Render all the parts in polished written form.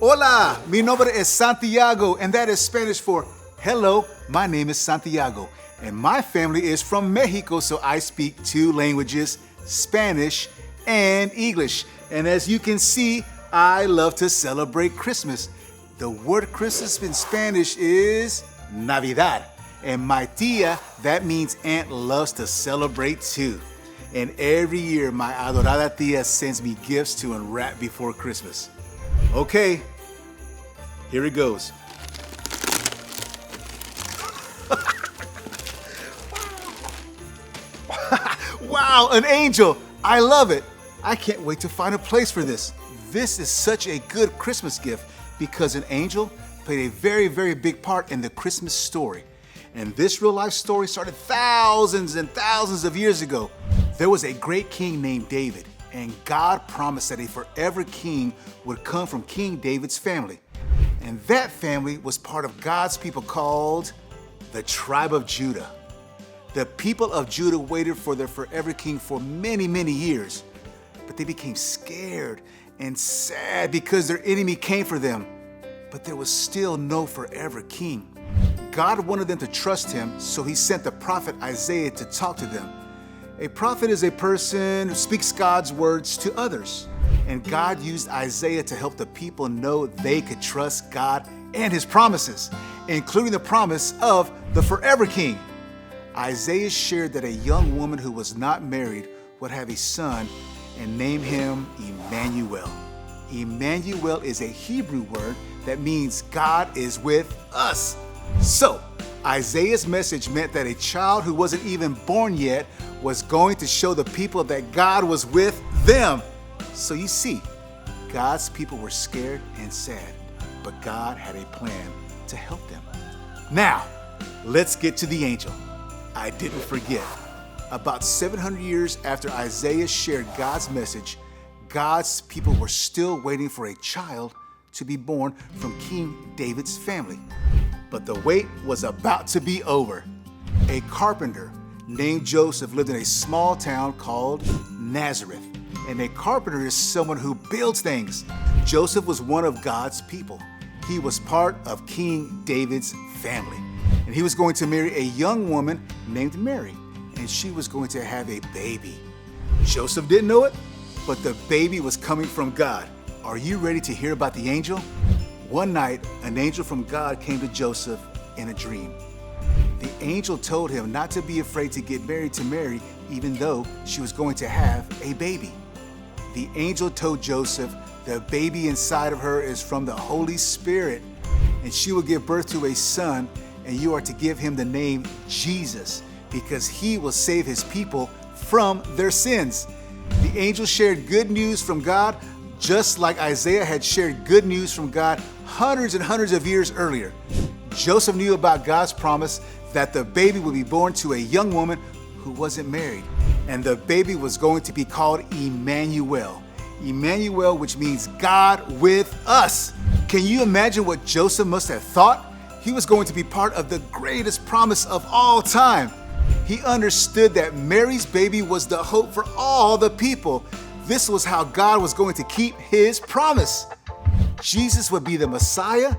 Hola, mi nombre es Santiago, and that is Spanish for hello, my name is Santiago. And my family is from Mexico, so I speak two languages, Spanish and English. And as you can see, I love to celebrate Christmas. The word Christmas in Spanish is Navidad. And my tia, that means aunt, loves to celebrate too. And every year, my adorada tia sends me gifts to unwrap before Christmas. Okay, here it goes. Wow, an angel! I love it. I can't wait to find a place for this. This is such a good Christmas gift because an angel played a very, very big part in the Christmas story. And this real life story started thousands and thousands of years ago. There was a great king named David, and God promised that a forever king would come from King David's family. And that family was part of God's people called the tribe of Judah. The people of Judah waited for their forever king for many, many years, but they became scared and sad because their enemy came for them. But there was still no forever king. God wanted them to trust him, so he sent the prophet Isaiah to talk to them. A prophet is a person who speaks God's words to others. And God used Isaiah to help the people know they could trust God and his promises, including the promise of the forever king. Isaiah shared that a young woman who was not married would have a son and name him Emmanuel. Emmanuel is a Hebrew word that means God is with us. So, Isaiah's message meant that a child who wasn't even born yet was going to show the people that God was with them. So you see, God's people were scared and sad, but God had a plan to help them. Now, let's get to the angel. I didn't forget. About 700 years after Isaiah shared God's message, God's people were still waiting for a child to be born from King David's family. But the wait was about to be over. A carpenter named Joseph lived in a small town called Nazareth. And a carpenter is someone who builds things. Joseph was one of God's people. He was part of King David's family. And he was going to marry a young woman named Mary. And she was going to have a baby. Joseph didn't know it, but the baby was coming from God. Are you ready to hear about the angel? One night, an angel from God came to Joseph in a dream. The angel told him not to be afraid to get married to Mary, even though she was going to have a baby. The angel told Joseph the baby inside of her is from the Holy Spirit, and she will give birth to a son, and you are to give him the name Jesus, because he will save his people from their sins. The angel shared good news from God, just like Isaiah had shared good news from God hundreds and hundreds of years earlier. Joseph knew about God's promise that the baby would be born to a young woman who wasn't married, and the baby was going to be called Emmanuel. Emmanuel, which means God with us. Can you imagine what Joseph must have thought? He was going to be part of the greatest promise of all time. He understood that Mary's baby was the hope for all the people. This was how God was going to keep his promise. Jesus would be the Messiah,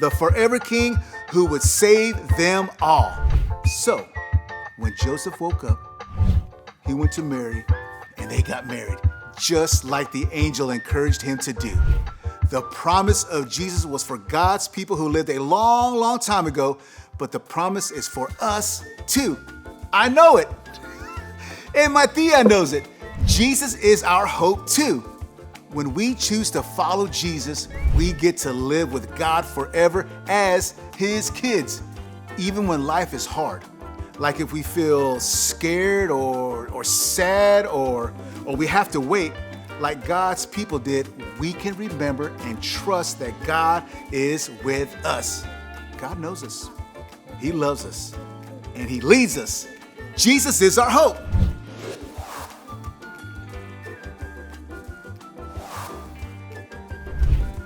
the forever king who would save them all. So, when Joseph woke up, he went to Mary and they got married, just like the angel encouraged him to do. The promise of Jesus was for God's people who lived a long, long time ago, but the promise is for us too. I know it. And my tia knows it. Jesus is our hope too. When we choose to follow Jesus, we get to live with God forever as his kids, even when life is hard. Like if we feel scared or sad or we have to wait, like God's people did, we can remember and trust that God is with us. God knows us. He loves us. And he leads us. Jesus is our hope.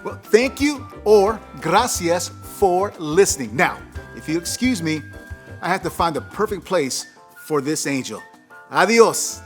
Well, thank you or gracias for listening. Now, if you excuse me, I have to find the perfect place for this angel. Adios.